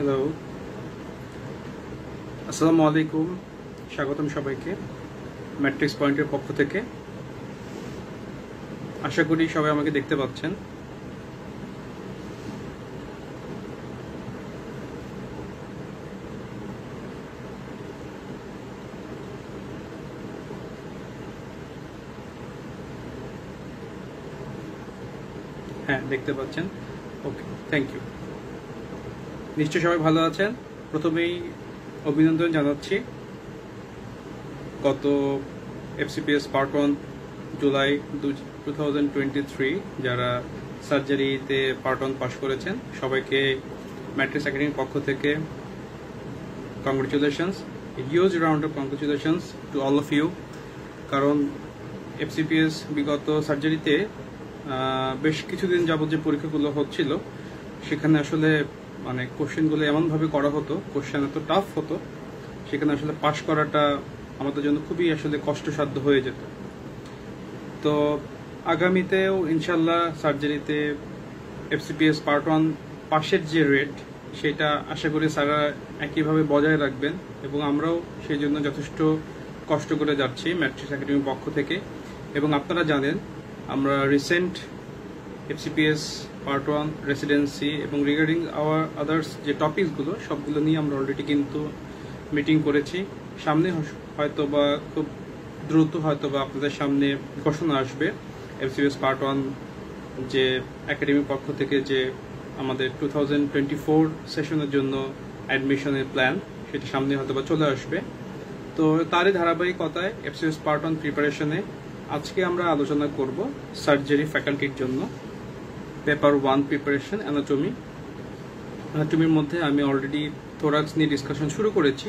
Hello, আসসালামু আলাইকুম। স্বাগতম সবাইকে ম্যাট্রিক্স পয়েন্টের পক্ষ থেকে। আশা করি সবাই আমাকে দেখতে পাচ্ছেন। হ্যাঁ, দেখতে পাচ্ছেন। ওকে, থ্যাংক ইউ। নিশ্চয়ই সবাই ভালো আছেন। প্রথমেই অভিনন্দন জানাচ্ছি গত এফসিপিএস পার্ট 1 জুলাই 2023 যারা সার্জারিতে পার্ট 1 পাস করেছেন সবাইকে ম্যাট্রিক্স একাডেমির পক্ষ থেকে congratulations, huge round of congratulations to all of you. কারণ এফসিপিএস বিগত সার্জারিতে বেশ কিছুদিন যাবত যে পরীক্ষাগুলো হচ্ছিল সেখানে আসলে মানে কোশ্চেনগুলো এমনভাবে করা হতো, কোশ্চেন এত টাফ হতো, সেখানে আসলে পাশ করাটা আমাদের জন্য খুবই আসলে কষ্টসাধ্য হয়ে যেত। তো আগামীতেও ইনশাল্লাহ সার্জারিতে এফসিপিএস পার্ট 1 পাশের যে রেট সেটা আশা করি স্যাররা একইভাবে বজায় রাখবেন এবং আমরাও সেই জন্য যথেষ্ট কষ্ট করে যাচ্ছি ম্যাট্রিক্স একাডেমির পক্ষ থেকে। এবং আপনারা জানেন আমরা রিসেন্ট এফসিপিএস পার্ট 1 রেসিডেন্সি এবং রিগার্ডিং আওয়ার আদার্স যে টপিকসগুলো সবগুলো নিয়ে আমরা অলরেডি কিন্তু মিটিং করেছি। সামনে হয়তো বা খুব দ্রুত হয়তো বা আপনাদের সামনে ঘোষণা আসবে এফসিপিএস পার্ট 1 যে একাডেমির পক্ষ থেকে যে আমাদের 2024 সেশনের জন্য অ্যাডমিশনের প্ল্যান সেটা সামনে হয়তো বা চলে আসবে। তো তারই ধারাবাহিকতায় এফসিপিএস পার্ট 1 প্রিপারেশনে আজকে আমরা আলোচনা করব সার্জারি ফ্যাকাল্টির জন্য পেপার 1 প্রিপারেশন অ্যানাটমির মধ্যে আমি অলরেডি থোরাক্স নিয়ে ডিসকাশন শুরু করেছি।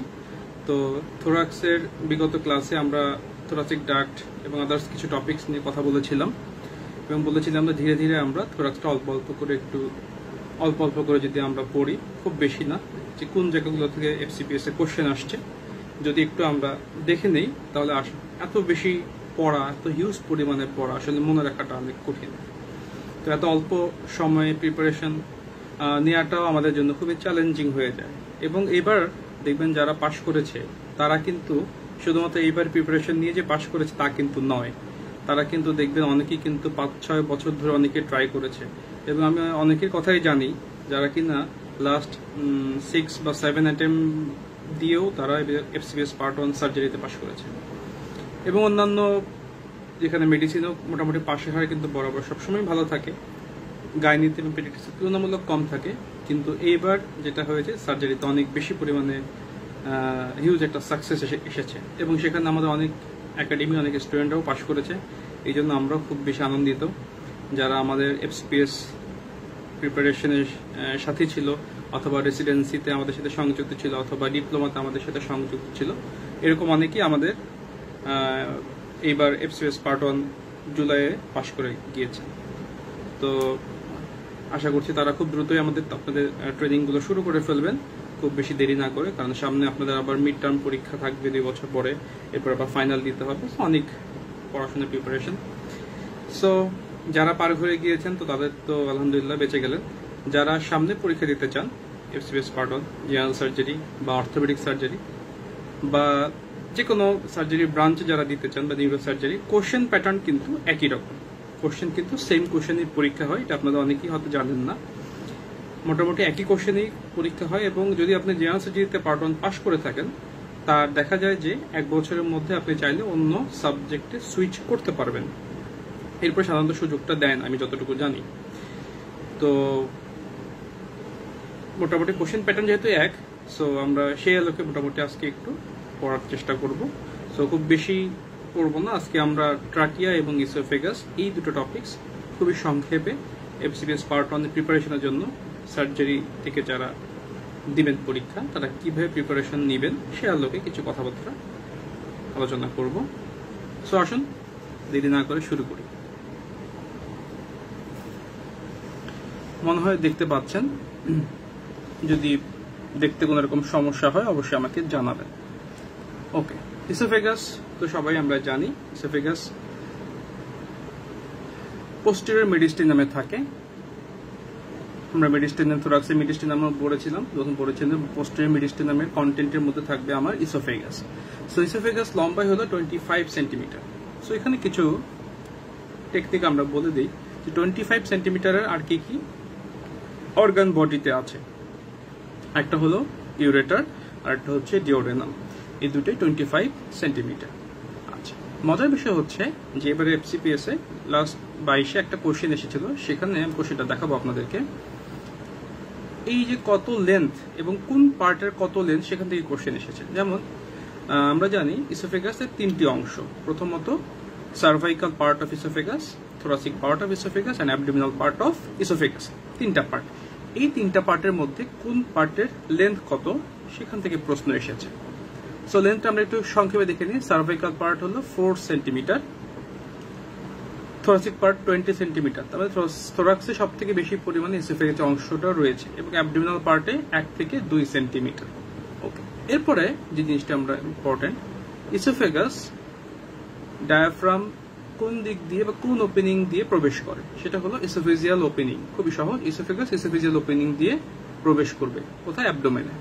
তো থোরাক্সের বিগত ক্লাসে আমরা থোরাসিক ডাক্ট এবং আদার্স কিছু টপিকস নিয়ে কথা বলেছিলাম এবং বলেছিলাম যে ধীরে ধীরে আমরা থোরাক্সটা অল্প অল্প করে যদি আমরা পড়ি, খুব বেশি না, যে কোন জায়গাগুলো থেকে এফসিপিএস এ কোশ্চেন আসছে যদি একটু আমরা দেখে নেই তাহলে এত বেশি পড়া, এত হিউজ পরিমাণে পড়া আসলে মনে রাখাটা অনেক কঠিন। তো এত অল্প সময়ে প্রিপারেশন নেওয়াটাও আমাদের জন্য খুবই চ্যালেঞ্জিং হয়ে যায়। এবং এবার দেখবেন যারা পাশ করেছে তারা কিন্তু শুধুমাত্র এইবার প্রিপারেশন নিয়ে যে পাশ করেছে তা কিন্তু নয়, তারা কিন্তু দেখবেন অনেকেই কিন্তু 5-6 বছর ধরে অনেকে ট্রাই করেছে। এবং আমি অনেকের কথাই জানি যারা কিনা লাস্ট 6 বা 7 অ্যাটেম্প দিয়েও তারা এফসিপিএস পার্ট 1 সার্জারিতে পাশ করেছে। এবং অন্যান্য যেখানে মেডিসিনও মোটামুটি পাশের হার কিন্তু বরাবর সবসময় ভালো থাকে, গাইনিতে এবং পেডিয়াট্রিক্সে তুলনামূলক কম থাকে। কিন্তু এইবার যেটা হয়েছে সার্জারিতে অনেক বেশি পরিমাণে হিউজ একটা সাকসেস এসেছে এবং সেখানে আমাদের অনেক একাডেমি অনেক স্টুডেন্টরাও পাশ করেছে। এই জন্য আমরাও খুব বেশি আনন্দিত যারা আমাদের এফসিপিএস প্রিপারেশনের সাথে ছিল অথবা রেসিডেন্সিতে আমাদের সাথে সংযুক্ত ছিল অথবা ডিপ্লোমাতে আমাদের সাথে সংযুক্ত ছিল। এরকম অনেকেই আমাদের এইবার এফসিপিএস পার্ট 1 জুলাইয়ে পাশ করে গিয়েছে। তো আশা করছি তারা খুব দ্রুতই আপনাদের ট্রেনিংগুলো শুরু করে ফেলবেন, খুব বেশি দেরি না করে, কারণ সামনে আপনাদের আবার মিড টার্ম পরীক্ষা থাকবে 2 বছর পরে, এরপর আবার ফাইনাল দিতে হবে, অনেক পড়াশোনার প্রিপারেশন। সো যারা পার হয়ে গিয়েছেন তো তাদের তো আলহামদুলিল্লাহ বেঁচে গেলেন। যারা সামনে পরীক্ষা দিতে চান এফসিপিএস পার্ট 1 জেনারেল সার্জারি বা অর্থোপেডিক সার্জারি বা যে কোনো সার্জারি ব্রাঞ্চে যারা দিতে চান বা নিউরো সার্জারি, কোশ্চেন প্যাটার্ন কিন্তু একই রকম, কোশ্চেন কিন্তু সেম কোশ্চেনই পরীক্ষা হয়, এটা আপনাদের অনেকেই হয়তো জানেন না। মোটামুটি একই কোশ্চেনই পরীক্ষা হয় এবং যদি আপনি জেনারেল সার্জারিতে পার্ট 1 পাস করে থাকেন তার দেখা যায় যে 1 বছরের মধ্যে আপনি চাইলে অন্য সাবজেক্টে সুইচ করতে পারবেন। এরপর সাধারণত সুযোগটা দেন আমি যতটুকু জানি। তো মোটামুটি কোশ্চেন প্যাটার্ন যেহেতু এক, সো আমরা সেই আলোকে মোটামুটি আজকে একটু পড়ার চেষ্টা করব। সো খুব বেশি পড়বো না আজকে, আমরা ট্রাকিয়া এবং ইসোফেগাস এই দুটো টপিকস খুবই সংক্ষেপে এফসিপিএস পার্ট 1 প্রিপারেশনের জন্য সার্জারি থেকে যারা দিবেন পরীক্ষা তারা কিভাবে প্রিপারেশন নেবেন সে আলোকে কিছু কথাবার্তা আলোচনা করব। সো আসুন দেরি না করে শুরু করি। মনে হয় দেখতে পাচ্ছেন, যদি দেখতে কোনো রকম সমস্যা হয় অবশ্যই আমাকে জানাবেন। ওকে, ইসোফেগাস তো সবাই আমরা জানি, ইসোফেগাস পোস্টেরিয়র মেডিস্টাইন নামে থাকে। আমরা মেডিস্টেনাম থোরাক্সের মেডিস্টেনাম পড়েছিলাম, যখন পড়েছিলাম পোস্টেরিয়র মেডিস্টেনামের কন্টেন্টের মধ্যে থাকবে আমার ইসোফেগাস। সো ইসোফেগাস লম্বাই হলো 25 সেন্টিমিটার। সো এখানে কিছু টেকনিক আমরা বলে দিই যে 25 সেন্টিমিটারের আর কি কি অর্গান বডিতে আছে। একটা হলো ইউরেটার আর একটা হচ্ছে ডিওডেনাম, এই দুটোই 25 সেন্টিমিটার। আচ্ছা, মজার বিষয় হচ্ছে যে এবারে এফসিপিএস এ লাস্ট 22-এ একটা কোশ্চেন এসেছিল, সেখানে আমি কোশ্চেনটা দেখাবো আপনাদেরকে। এই যে কত লেন্থ এবং কোন পার্টের কত লেন্থ সেখান থেকে কোশ্চেন এসেছে। যেমন আমরা জানি ইসোফেগাসের 3টি অংশ, প্রথমত cervical part of oesophagus, thoracic part of oesophagus and abdominal part of oesophagus, 3টা পার্ট। এই 3টা পার্টের মধ্যে কোন পার্টের লেন্থ কত সেখান থেকে প্রশ্ন এসেছে। সো লেন্থটা আমরা একটু সংক্ষেপে দেখে নিই। সার্ভাইকাল পার্ট হলো 4 সেন্টিমিটার, থোরাসিক পার্ট 20 সেন্টিমিটার। তবে থোরাক্সে সব থেকে বেশি পরিমাণে ইসোফেগাসের অংশটা রয়েছে এবং অ্যাবডোমিনাল পার্টে 1 থেকে 2 সেন্টিমিটার। ওকে, এরপরে যে জিনিসটা আমরা ইম্পর্টেন্ট, ইসোফেগাস ডায়াফ্রাম কোন দিক দিয়ে বা কোন ওপেনিং দিয়ে প্রবেশ করে, সেটা হলো ইসোফেজিয়াল ওপেনিং। খুবই সহজ, ইসোফেগাস ইসোফেজিয়াল ওপেনিং দিয়ে প্রবেশ করবে। কোথায়? অ্যাবডোমেনে।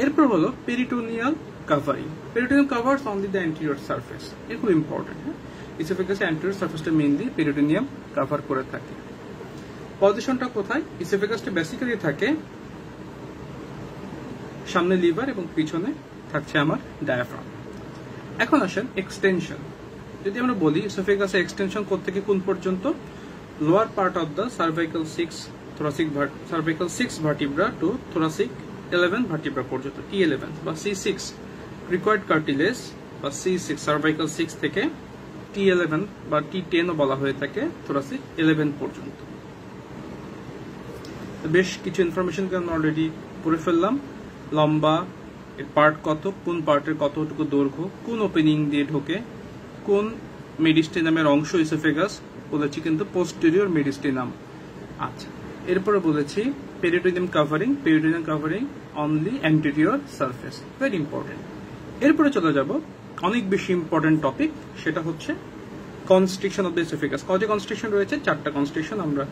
এরপর হলো peritoneal covering. Peritoneal covers only the anterior surface. এটা খুব ইম্পর্টেন্ট। ইসোফেগাসের অ্যান্টেরিয়র সারফেসটা মেইনলি পেরিটোনিয়াম কভার করে থাকে। পজিশনটা কোথায়? ইসোফেগাসটা বেসিক্যালি থাকে সামনে লিভার এবং পিছনে থাকছে আমার ডায়াফ্রাম। এখন আসেন এক্সটেনশন। যদি আমরা বলি ইসোফেগাসের এক্সটেনশন কোথা থেকে কোন পর্যন্ত, lower part of the cervical 6 vertebra to thoracic 11 vertebra পর্যন্ত, T11 বা C6 রিকোয়ার্ড কার্টিলেজ বা C6 সার্ভাইকাল 6 থেকে T11 বা T10 ও বলা হয়ে থাকে থোরাসিক 11 পর্যন্ত। বেশ কিছু ইনফরমেশন আমরা অলরেডি পড়ে ফেললাম। লম্বা, এর পার্ট কত, কোন পার্টের কতটুকু দৈর্ঘ্য, কোন ওপেনিং দিয়ে ঢোকে, কোন মেডিস্টেনামের অংশ ইসোফেগাস বলেছি কিন্তু পোস্টেরিয়র মেডিস্টেনাম। আচ্ছা, এরপরে বলেছি peritoneum covering only anterior surface, very important. এরপরে চলে যাব অনেক বেশি ইম্পর্টেন্ট টপিক, সেটা হচ্ছে কনস্ট্রিকশন অফ দ্য ইসোফেগাস। কয়টা কনস্ট্রিকশন রয়েছে? 4টা কনস্ট্রিকশন, আমরা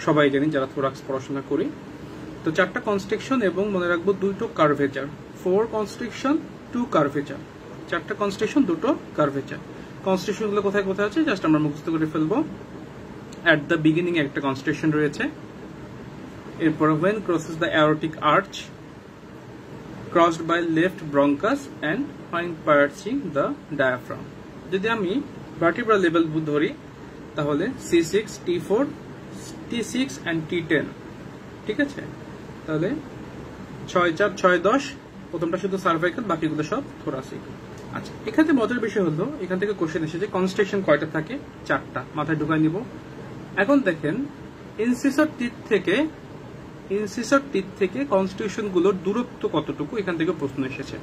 সবাই জানি যারা থোরাক্স পড়াশোনা করি। তো 4টা কনস্ট্রিকশন এবং মনে রাখবো 2টো কার্ভেচার, 4 কনস্ট্রিকশন 2 কার্ভেচার, 4টা কনস্ট্রিকশন 2টো কার্ভেচার। কনস্ট্রিকশন গুলো কোথায় কোথায় আছে জাস্ট আমরা মুখস্থ করে ফেলবো। অ্যাট দ্য বিগিনিং একটা কনস্ট্রিকশন রয়েছে, এরপর when crosses the aortic arch, crossed by left bronchus and when piercing the diaphragm। যদি আমি vertebral level ধরি তাহলে C6, T4, T6 and T10, ঠিক আছে? তাহলে 6, 4, 6, 10, প্রথমটা শুধু সার্ভাইকাল, বাকিগুলো সব থোরাসিক। আচ্ছা, এখানে মজার বিষয় হলো এখান থেকে কোশ্চেন এসেছে কনস্ট্রিকশন কয়টা থাকে? 4টা, মাথায় ঢুকাই নিব। এখন দেখেন ইনসিসর টিথ থেকে কনস্ট্রিকশন গুলোর দূরত্ব কতটুকু, এখান থেকে প্রশ্ন এসেছে।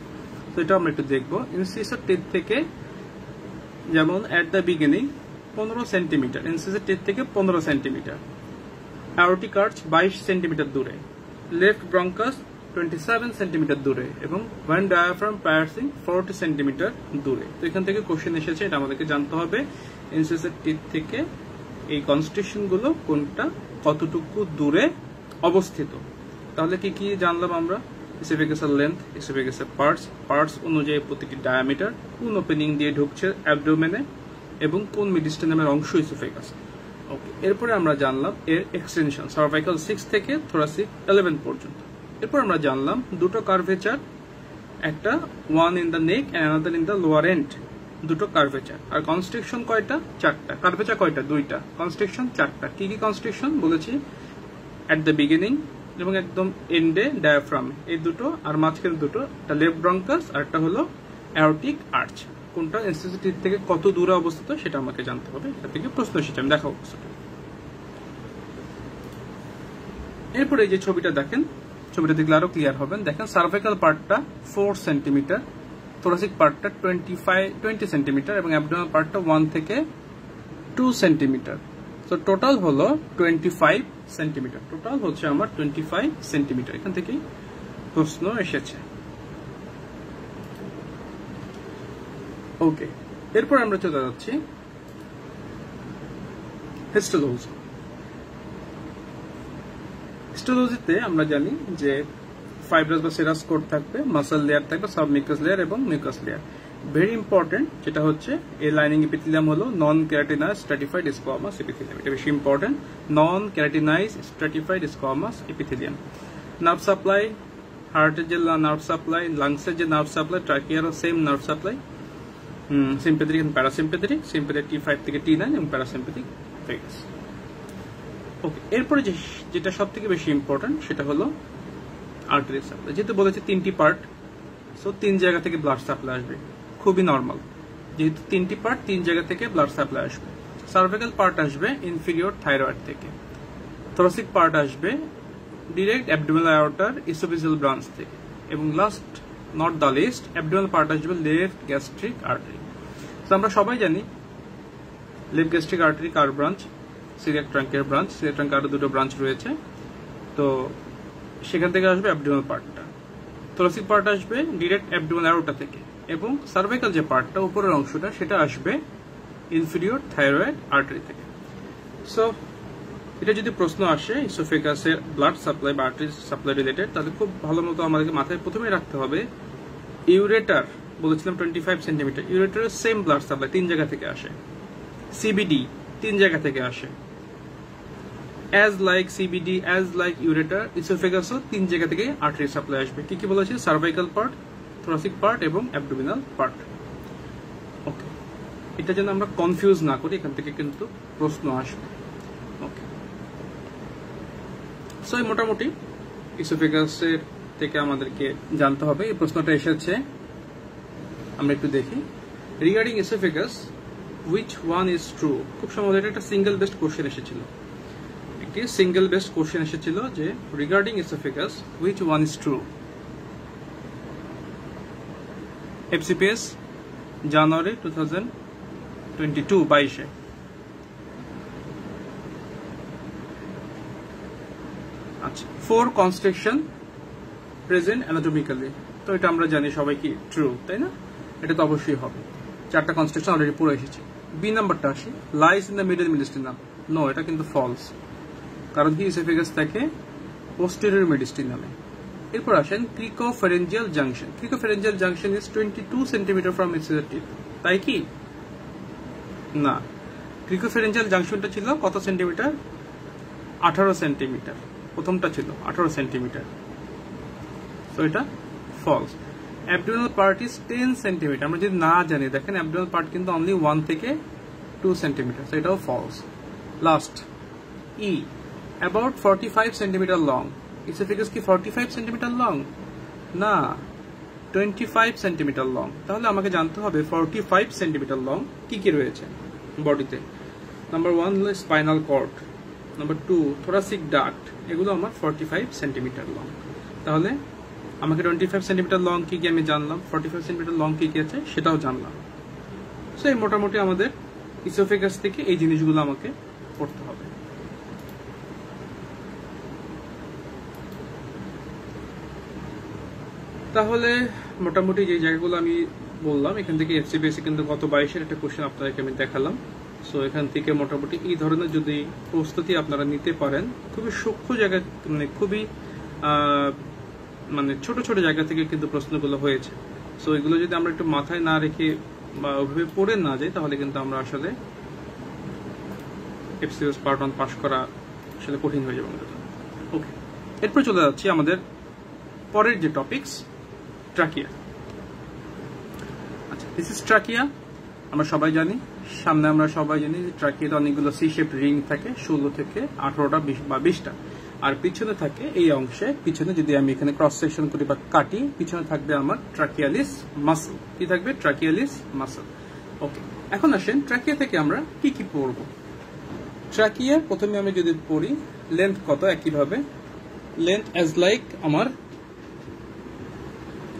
তো এটা আমরা একটু দেখবো। ইনসিসর টিথ থেকে যেমন at the beginning 15 centimetre, incisor teeth থেকে 15 সেন্টিমিটার, অ্যাওরটিক আর্চ 22 সেন্টিমিটার দূরে, লেফট ব্রঙ্কাস 27 সেন্টিমিটার দূরে এবং when diaphragm piercing 40 সেন্টিমিটার দূরে। তো এখান থেকে কোশ্চেন এসেছে, এটা আমাদেরকে জানতে হবে ইনসিসর টিথ থেকে এই কনস্ট্রিকশন গুলো কোনটা কতটুকু দূরে অবস্থিত। তাহলে কি কি জানলাম আমরা? ইসোফেগাসের লেন্থ, ইসোফেগাসের পার্টস অনুযায়ী প্রতিটি ডায়ামিটার, কোন ওপেনিং দিয়ে ঢুকছে অ্যাবডোমেনে এবং কোন মেডিস্টেনামের অংশ ইসোফেগাস। ওকে, এরপরে আমরা জানলাম এর এক্সটেনশন সার্ভাইকাল 6 থেকে থোরাসিক 11 পর্যন্ত। এরপর আমরা জানলাম 2টো কার্ভেচার, একটা one in the neck and another in the lower end, 2টো কার্ভেচার। আর কনস্ট্রিকশন কয়টা? 4টা। কার্ভেচার কয়টা? 2টা। কনস্ট্রিকশন 4টা। কি কি কনস্ট্রিকশন বলেছি? এট দ্য বিগিনিং এবং একদম এন্ডে ডায়াফ্রাম, এই দুটো, আর মাঝখানে দুটো, একটা লেফট ব্রঙ্কাস আর একটা হলো অ্যাওরটিক আর্চ। কোনটা ইনসিসর টিথ থেকে কত দূরে অবস্থিত সেটা আমাকে জানতে হবে। এটা থেকে প্রশ্ন এসেছে, আমি দেখাবো। এরপরে এই যে ছবিটা দেখেন, ছবিটা দেখলে আরো ক্লিয়ার হবেন। দেখেন সার্ভাইকাল পার্টটা 4 সেন্টিমিটার, থোরাসিক পার্টটা 20 সেন্টিমিটার এবং অ্যাবডোমিনাল পার্টটা 1 থেকে 2 সেন্টিমিটার। তো টোটাল হলো 25 সেন্টিমিটার। টোটাল হচ্ছে আমার 25 সেন্টিমিটার। এখান থেকেই প্রশ্ন এসেছে। ওকে, এরপর আমরা চলে যাচ্ছি হিস্টোলজি। হিস্টোলজিতে আমরা জানি যে ফাইব্রাস বা সেরাস কোট থাকবে, মাসল লেয়ার থাকবে, সাবমিউকাস লেয়ার এবং মিউকাস লেয়ার। ভেরি ইম্পর্টেন্ট যেটা হচ্ছে এই লাইনিং এপিথেলিয়াম হলো non keratinise stratified squamous epithelium. এটা বেশি important, non keratinise stratified squamous epithelium. Nerve supply, হার্টের যে নার্ভ সাপ্লাই, লাংসের যে নার্ভ সাপ্লাই, ট্রাকিয়ারও same nerve supply, sympathetic and parasympathetic, sympathetic T5 থেকে T9 এবং প্যারাসিম্প্যাথিক ভেগাস। ওকে, এরপরে যেটা সব থেকে বেশি ইম্পর্টেন্ট সেটা হলো আর্টারি সাপ্লাই। যেহেতু বলেছে 3টি পার্ট, সো 3 জায়গা থেকে ব্লাড সাপ্লাই আসবে, খুবই নর্মাল। যেহেতু 3টি পার্ট, 3 জায়গা থেকে ব্লাড সাপ্লাই আসবে। সার্ভিক্যাল পার্ট আসবে ইনফিরিয়র থাইরয়েড থেকে, থোরাসিক পার্ট আসবে ডিরেক্ট অ্যাবডোমিনাল আয়োর্টার ইসোফেজিয়াল ব্রাঞ্চ থেকে, এবং last not the least abdominal part আসবে লেফট গ্যাস্ট্রিক আর্টারি। তো আমরা সবাই জানি লেফট গ্যাস্ট্রিক আর্টারি কার ব্রাঞ্চ, সিলিয়াক ট্রাঙ্কের ব্রাঞ্চ। সিলিয়াক ট্রাঙ্কে আরো দুটো ব্রাঞ্চ রয়েছে, তো সেখান থেকে আসবে অ্যাবডোমিনাল পার্টটা। থোরাসিক পার্ট আসবে ডিরেক্ট অ্যাবডোমিনাল আয়োর্টা থেকে, এবং সার্ভাইকাল যে পার্টটা উপরের অংশটা সেটা আসবে ইনফিরিয়র থাইরয়েড আর্টারি থেকে। সো এটা যদি প্রশ্ন আসে ইসোফেগাসের ব্লাড সাপ্লাই বা আর্টারি সাপ্লাই রিলেটেড, তাহলে খুব ভালো মতো আমাদেরকে মাথায় প্রথমে রাখতে হবে ইউরেটার, বলেছিলাম 25 সেন্টিমিটার, ইউরেটারের সেম ব্লাড সাপ্লাই 3 জায়গা থেকে আসে। সিবিডি 3 জায়গা থেকে আসে, as like CBD, as like ureter, ইসোফেগাসও 3 জায়গা থেকে আর্টারি সাপ্লাই আসবে। কি কি বলেছি? সার্ভাইকাল পার্ট, থোরাসিক পার্ট এবং অ্যাবডোমিনাল পার্ট। ওকে, এটা যেন আমরা কনফিউজ না করি, এখান থেকে কিন্তু প্রশ্ন আসবে। ওকে, সো মোটামুটি ইসোফেগাসের থেকে আমাদেরকে জানতে হবে। এই প্রশ্নটা এসেছে, আমরা একটু দেখি। Regarding oesophagus which one is true? খুব সম্ভবত এটা একটা সিঙ্গেল বেস্ট কোশ্চেন এসেছিল, একটি সিঙ্গেল বেস্ট কোশ্চেন এসেছিল যে regarding oesophagus which one is true. FCPS January 2022 22-এ। আচ্ছা, 4 কনস্ট্রাকশন প্রেজেন্ট অ্যানাটমিক্যালি, তো এটা আমরা জানি সবাই কি ট্রু, তাই না? এটা তো অবশ্যই হবে, 4টা কনস্ট্রাকশন অলরেডি পুরো এসেছে। বি নাম্বারটা আসি, lies in the middle mediastinum. No, এটা কিন্তু ফলস, কারণ কি ইসোফেগাস থাকে পোস্টেরিয়র মেডিস্টিনামে। এরপর আসেন cricopharyngeal junction. Cricopharyngeal junction is 22 centimetre from incisor tip, তাই কি? না, ক্রিকোফেরেঞ্জিয়াল জাংশনটা ছিল কত সেন্টিমিটার? 18 সেন্টিমিটার। প্রথমটা ছিল 18 সেন্টিমিটার, তো এটা false. Abdominal part is 10 centimetre. আমরা যদি না জানি, দেখেন অ্যাবডোমিনাল পার্ট কিন্তু অনলি 1 থেকে 2 সেন্টিমিটার, তো এটাও false. Last E, about 45 centimetre long. Oesophagus কি 45 সেন্টিমিটার লং? না, 25 সেন্টিমিটার লং। তাহলে আমাকে জানতে হবে 45 সেন্টিমিটার লং কি কি রয়েছে বডিতে। নাম্বার 1 হলো spinal cord, number 2 thoracic duct, এগুলো আমার 45 সেন্টিমিটার লং। তাহলে আমাকে 25 সেন্টিমিটার লং কি কি আমি জানলাম, 45 সেন্টিমিটার লং কি কি আছে সেটাও জানলাম। সো এই মোটামুটি আমাদের ইসোফেগাস থেকে এই জিনিসগুলো আমাকে পড়তে হবে। তাহলে মোটামুটি যে জায়গাগুলো আমি বললাম, এখান থেকে এফসিপিএসসি কিন্তু গত 22-এর একটা কোশ্চেন আপনাদেরকে আমি দেখালাম। সো এখান থেকে মোটামুটি এই ধরনের যদি প্রস্তুতি আপনারা নিতে পারেন, খুবই সূক্ষ্ম জায়গা, মানে খুবই মানে ছোট ছোট জায়গা থেকে কিন্তু প্রশ্নগুলো হয়েছে। সো এগুলো যদি আমরা একটু মাথায় না রেখে বা ওইভাবে পড়ে না যাই, তাহলে কিন্তু আমরা আসলে এফসিপিএস পার্ট 1 পাস করা আসলে কঠিন হয়ে যাবে আমাদের। ওকে, এরপর চলে যাচ্ছি আমাদের পরের যে টপিকস, ট্রাকিয়া। আচ্ছা, দিস ইজ ট্রাকিয়া। আমরা সবাই জানি, সামনে আমরা সবাই জানি যে ট্রাকিয়াতে অনেকগুলো সি শেপ রিং থাকে, 16 থেকে 18টা বা 20টা। আর পিছনে থাকে এই অংশে, পিছনে যদি আমি এখানে ক্রস সেকশন করি বা কাটি, পিছনে থাকবে আমার ট্রাকিয়ালিস মাসল। কি থাকবে? ট্রাকিয়ালিস মাসল। ওকে, এখন আসেন ট্রাকিয়া থেকে আমরা কি কি পড়বো। ট্রাকিয়া প্রথমে আমি যদি পড়ি, লেন্থ কত? একইভাবে লেন্থ অ্যাজ লাইক আমার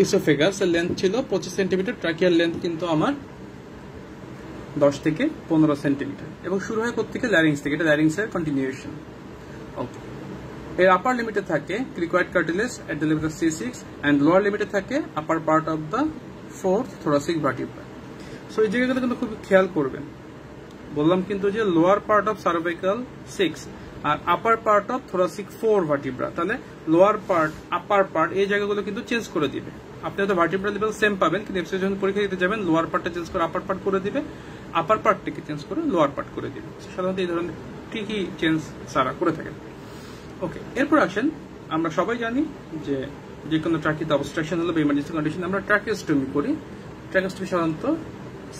ইসোফেগাস এর লেন্থ ছিল 25 সেন্টিমিটার, ট্রাকিয়ার লেন্থ কিন্তু আমার 10 থেকে 15 সেন্টিমিটার, এবং শুরু হয় কোথা থেকে? ল্যারিংস থেকে। এটা ল্যারিংস এর কন্টিনিউয়েশন। ওকে, এর আপার লিমিটে থাকে cricoid cartilage at the level of C6, and lower লিমিটে থাকে upper part of the 4th thoracic vertebra। So এই জায়গাগুলো কিন্তু খুব খেয়াল করবেন। বললাম কিন্তু যে লোয়ার পার্ট অফ সার্ভাইকাল 6, আর upper part of thoracic 4 vertebra, তাহলে লোয়ার পার্ট আপার পার্ট এই জায়গাগুলো কিন্তু চেঞ্জ করে দিবে। আপনি হয়তো ভার্টিব্রা লেভেল সেম পাবেন, কিন্তু এফসিউ যখন পরীক্ষা দিতে যাবেন লোয়ার পার্টটা চেঞ্জ করে আপার পার্ট করে দিবে, আপার পার্টটিকে চেঞ্জ করে লোয়ার পার্ট করে দিবে। সাধারণত এই ধরনের ঠিকই চেঞ্জ সারা করে থাকেন। ওকে, এরপর আসেন, আমরা সবাই জানি যে কোনো ট্রাকিতে অবস্ট্রাকশন হলো বা ইমার্জেন্সি কন্ডিশন আমরা ট্রাকিওস্টমি করি। ট্রাকিওস্টমি সাধারণত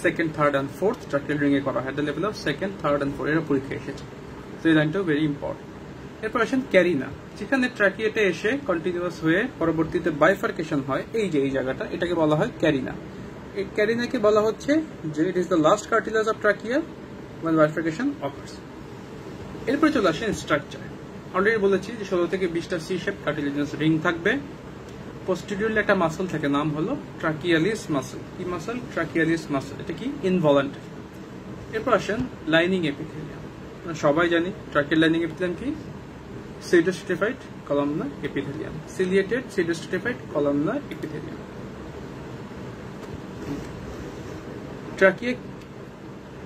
second, third and fourth tracheal ring এ করা হয়, the level of second, third and fourth এর পরীক্ষা এসেছে। তো এই লাইনটাও ভেরি ইম্পর্টেন্ট। এরপর আসেন ক্যারিনা, যেখানে ট্রাকিয়েটে এসে কন্টিনিউয়াস হয়ে পরবর্তীতে বাইফার্কেশন হয়, এই যে এই জায়গাটা, এটাকে বলা হয় ক্যারিনা। এই ক্যারিনাকে বলা হচ্ছে যে it is the last cartilage of trachea when bifurcation occurs। এরপরে চলে আসেন স্ট্রাকচার। অলরেডি বলেছি যে 16 থেকে 20টা সি শেপ কার্টিলেজিনাস রিং থাকবে। পোস্টেরিয়রলি একটা মাসল থাকে, নাম হলো ট্রাকিয়ালিস মাসল। কি মাসল? ট্রাকিয়ালিস মাসল। এটা কি? ইনভলান্টারি। এরপর আসেন লাইনিং এপিথেলিয়াম। সবাই জানি ট্রাকিয়াল লাইনিং এপিথেলিয়াম কি? pseudostratified columnar epithelium, ciliated pseudostratified columnar epithelium। Trachea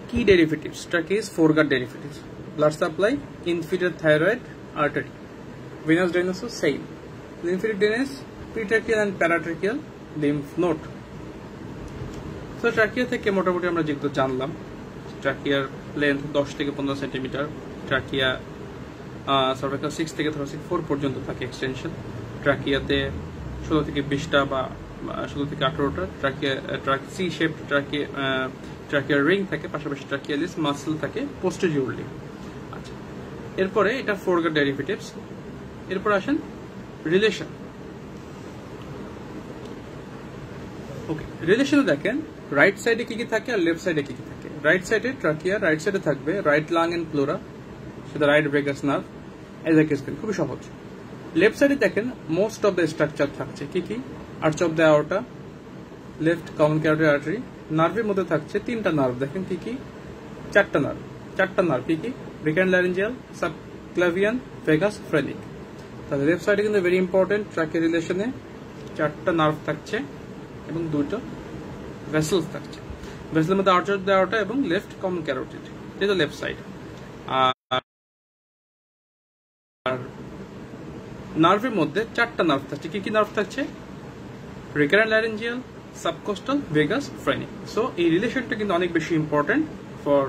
key derivatives. Trachea is foregut derivatives. Blood supply, inferior thyroid artery. Venous drainage is same. Lymphatic drainage, pretracheal and paratracheal lymph node. So trachea থেকে মোটামুটি আমরা যেগুলো জানলাম, ট্রাকিয়ার length 10 থেকে 15 centimetre, trachea cervical 6 থেকে thoracic 4 পর্যন্ত থাকে extension. ট্রাকিয়াতে 16 থেকে 20টা বা 16 থেকে 18টা সি শেপ ট্রাকিয়ার রিং থাকে, পাশাপাশি ট্রাকিয়ালিস মাসল থাকে পোস্টেরিয়রলি। আচ্ছা, এরপরে এটা ফোরগাট ডেরিভেটিভস। এরপর আসেন রিলেশন। ওকে, রিলেশনে দেখেন রাইট সাইডে কি কি থাকে আর লেফট সাইডে কি কি থাকে। রাইট সাইডে ট্রাকিয়া, রাইট সাইডে থাকবে রাইট লাং এন্ড প্লোরা, সেটা রাইট ভেগাস নার্ভ, এজাকিসকেন, খুবই সহজ। লেফট সাইডে দেখেন মোস্ট অফ দ্য স্ট্রাকচার থাকছে কি কি? Arch of the aorta, left common carotid artery. নার্ভের মধ্যে থাকছে 3টা নার্ভ, দেখেন কি কি? 4টা নার্ভ কি কি? Recurrent laryngeal, subclavian, vagus, phrenic. তাহলে লেফট সাইডে কিন্তু ভেরি ইম্পর্টেন্ট, ট্রাকিয়া রিলেশনে 4টা নার্ভ থাকছে এবং 2টা ভেসেলস থাকছে। ভেসেলের মধ্যে আর্চ অফ দ্য আওরটা এবং লেফট কমন ক্যারোটিড, এটা লেফট সাইড। আর নার্ভের মধ্যে 4টা নার্ভ থাকছে, কি কি নার্ভ থাকছে? Recurrent laryngeal, subcostal, vagus, phrenic. So এই রিলেশনটা কিন্তু অনেক বেশি important for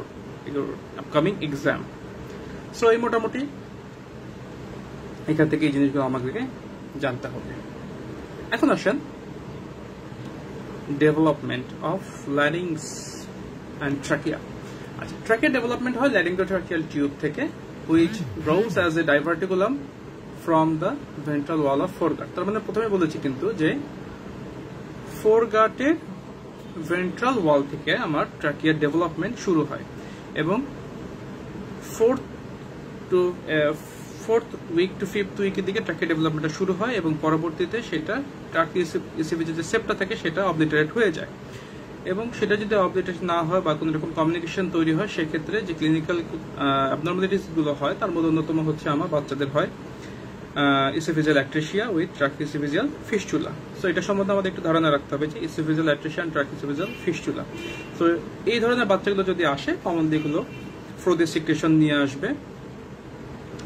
your upcoming exam. So এই মোটামুটি এখান থেকে এই জিনিসগুলো আমাদেরকে জানতে হবে। এখন আসেন development of larynx and trachea. আচ্ছা, ট্রাকিয়া ডেভেলপমেন্ট হয় ল্যারিঙ্গোট্রাকিয়াল টিউব থেকে, which grows as a diverticulum from the ventral wall of foregut। তার মানে প্রথমে বলেছি কিন্তু যে ফোরগাটের ভেন্ট্রাল ওয়াল থেকে আমার ট্রাকিয়ার ডেভেলপমেন্ট শুরু হয় এবং 4th উইক টু 5th উইকের দিকে ট্রাকিয়া ডেভেলপমেন্টটা শুরু হয় এবং পরবর্তীতে সেটা ট্রাকিয়া ইসিভি যে সেপটা থাকে সেটা অবলিটারেট হয়ে যায়। এবং সেটা যদি অবলিটারেশন না হয় বা কোনো রকম কমিউনিকেশন তৈরি হয়, সেক্ষেত্রে যে ক্লিনিক্যাল অ্যাবনর্মালিটিস গুলো হয় তার মধ্যে অন্যতম হচ্ছে আমার বাচ্চাদের হয় oesophageal atresia with tracheoesophageal fistula. So এটা সম্বন্ধে আমাদের একটু ধারণা রাখতে হবে যে oesophageal atresia and tracheoesophageal fistula. So এই ধরনের বাচ্চাগুলো যদি আসে, কমনলি এগুলো ফ্রোদি সিক্রেশন নিয়ে আসবে,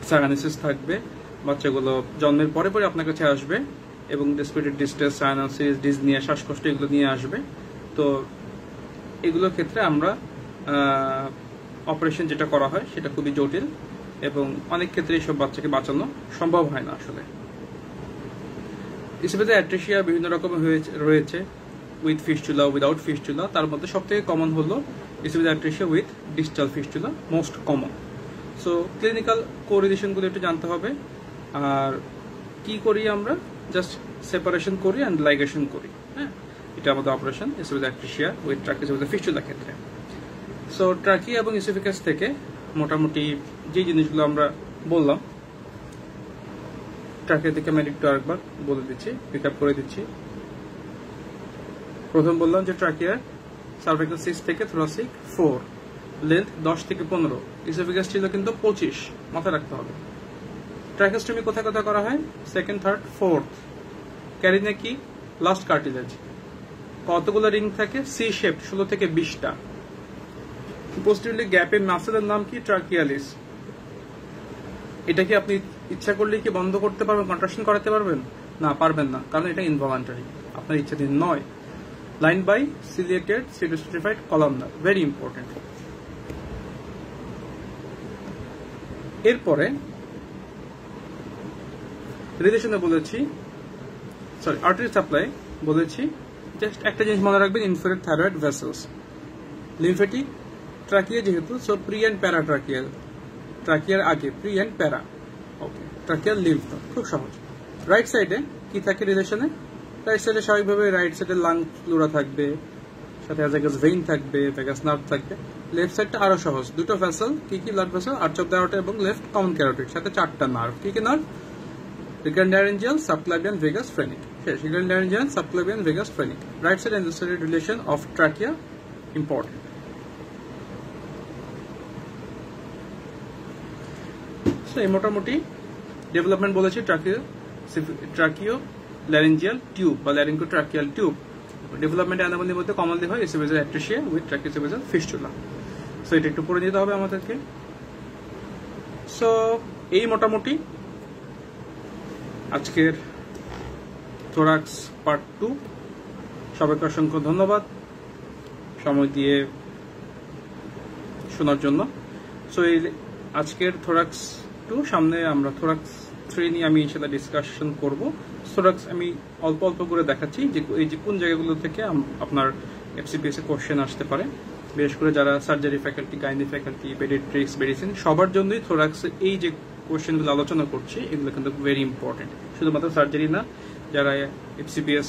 সায়ানোসিস থাকবে, বাচ্চাগুলো জন্মের পরে পরে আপনার কাছে আসবে এবং রেসপিরেটরি ডিস্ট্রেস, সায়ানোসিস, ডিসনিয়া, শ্বাসকষ্ট এগুলো নিয়ে আসবে। তো এগুলোর ক্ষেত্রে আমরা অপারেশন যেটা করা হয় সেটা খুবই জটিল এবং অনেক ক্ষেত্রে এইসব বাচ্চাকে বাঁচানো সম্ভব হয় না আসলে। ইসোফেজিয়াল অ্যাট্রেসিয়া বিভিন্ন রকমের রয়েছে, উইথ ফিস্টুলা, উইদাউট ফিস্টুলা। তার মধ্যে সবথেকে কমন হলো oesophageal atresia with distal fistula, most common. So clinical কোরিলেশনগুলো একটু জানতে হবে। আর কি করি আমরা? জাস্ট সেপারেশন করি অ্যান্ড লাইগেশন করি। হ্যাঁ, এটা আমাদের operation oesophageal atresia with tracheoesophageal fistula ক্ষেত্রে। সো ট্রাকিয়া এবং ইসোফেগাস থেকে মোটামুটি যে জিনিসগুলো আমরা বললাম, ট্রাকিয়া থেকে আমি একটু আরেকবার বলে দিচ্ছি, পিক আপ করে দিচ্ছি। প্রথম বললাম যে ট্রাকিয়া সার্ভাইকাল 6 থেকে থোরাসিক 4, লেন্থ 10 থেকে 15, ইসোফেগাস ছিল কিন্তু 25, মাথায় রাখতে হবে। ট্রাকিওস্টমি কোথায় কোথায় করা হয়? Second, third, fourth. ক্যারিনা কি? Last cartilage. কতগুলো রিং থাকে? সি শেপ, 16 থেকে 20টা। পোস্টেরিয়রলি গ্যাপের মাসেলের নাম কি? ট্রাকিয়ালিস। এটা কি আপনি ইচ্ছা করলে কি বন্ধ করতে পারবেন, কন্ট্রাকশন করাতে পারবেন? না, পারবেন না, কারণ এটা ইনভলান্টারি, আপনার ইচ্ছাধীন নয়। Line by selected specified columnar, very important. এরপরে রিলেশনে বলেছি, সরি আর্টারি সাপ্লাই বলেছি, জাস্ট একটা জিনিস মনে রাখবেন, inferior thyroid vessels, lymphatic trachea যেহেতু, so pre and para trachea, ট্রাকিয়ার আগে প্রি অ্যান্ড প্যারা, ওকে, ট্রাকিয়ার লিম্ফ নোড, খুব সহজ। রাইট সাইডে কি থাকে রিলেশনে? রাইট সাইডে স্বাভাবিকভাবে রাইট সাইডে লাং ফ্লোরা থাকবে, সাথে অ্যাজাগাস ভেইন থাকবে, ভেগাস নার্ভ থাকবে। লেফট সাইডটা আরো সহজ, দুটো ভেসেল, কি কি blood vessel? Arch of the aorta এবং লেফট কমন ক্যারোটিড, সাথে 4টা নার্ভ, কি কি nerve? Recurrent laryngeal, subclavian, vagus, phrenic. Recurrent laryngeal, subclavian, vagus, phrenic. Right side and side relation of trachea important. এই মোটামুটি ডেভেলপমেন্ট বলেছি ট্রাকিও ল্যারিঞ্জিয়াল টিউব বা laryngotracheal tube. Development অ্যানাবলির মধ্যে কমনলি হয় oesophageal atresia with tracheoesophageal fistula. So এটা একটু পড়ে নিতে হবে আমাদেরকে। সো এই মোটামুটি আজকের থোরাক্স পার্ট 2। সবাইকে অসংখ্য ধন্যবাদ সময় দিয়ে শোনার জন্য। সো এই আজকের থোরাক্স 2, সামনে আমরা থোরাক্স 3 নিয়ে আমি ইনশাআল্লাহ ডিসকাশন করব। থোরাক্স আমি অল্প অল্প করে দেখাচ্ছি যে এই যে কোন জায়গাগুলো থেকে আপনার এফসিপিএস এ কোশ্চেন আসতে পারে, বিশেষ করে যারা surgery faculty, gynae faculty, paediatrics, medicine, সবার জন্যই থোরাক্স এই যে কোশ্চেনগুলো আলোচনা করছি এগুলো কিন্তু ভেরি ইম্পর্টেন্ট। শুধুমাত্র সার্জারি না, যারা এফসিপিএস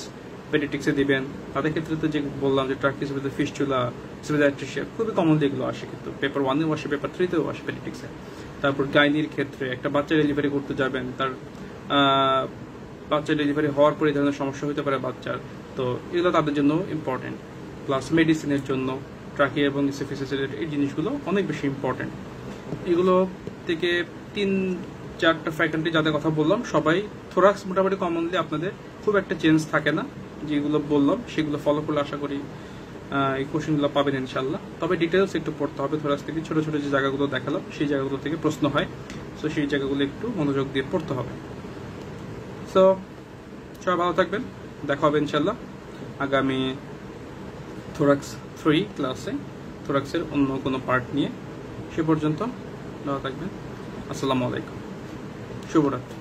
পেডিয়াট্রিক্সে দিবেন তাদের ক্ষেত্রে তো যে বললাম যে ট্রাকিওসোফেজিয়াল ফিস্টুলা, এসোফেজিয়াল অ্যাট্রেসিয়া খুবই কমনলি এগুলো আসে, কিন্তু পেপার 1-এও আসে, পেপার 3-তেও আসে পেডিয়াট্রিক্সে। তারপর গাইনির ক্ষেত্রে একটা বাচ্চা ডেলিভারি করতে যাবেন, তার বাচ্চা ডেলিভারি হওয়ার পরে এই ধরনের সমস্যা হতে পারে বাচ্চার, তো এগুলো তাদের জন্য ইম্পর্টেন্ট। প্লাস মেডিসিনের জন্য ট্রাকিয়া এবং এসোফেজিয়াস এই জিনিসগুলো অনেক বেশি ইম্পর্টেন্ট। এগুলো থেকে 3-4টা ফ্যাকাল্টি যাদের কথা বললাম সবাই থোরাক্স মোটামুটি কমনলি আপনাদের খুব একটা চেঞ্জ থাকে না, যেগুলো বললাম সেগুলো ফলো করলে আশা করি এই কোশ্চেনগুলো পাবেন ইনশাল্লাহ। তবে ডিটেলস একটু পড়তে হবে, থোরাক্স থেকে ছোট ছোট যে জায়গাগুলো দেখালাম সেই জায়গাগুলো থেকে প্রশ্ন হয়, সো সেই জায়গাগুলো একটু মনোযোগ দিয়ে পড়তে হবে। সো সবাই ভালো থাকবেন, দেখা হবে ইনশাল্লাহ আগামী থোরাক্স 3 ক্লাসে, থোরাক্সের অন্য কোনো পার্ট নিয়ে। সে পর্যন্ত ভালো থাকবেন। আসসালামু আলাইকুম, শুভরাত্রি।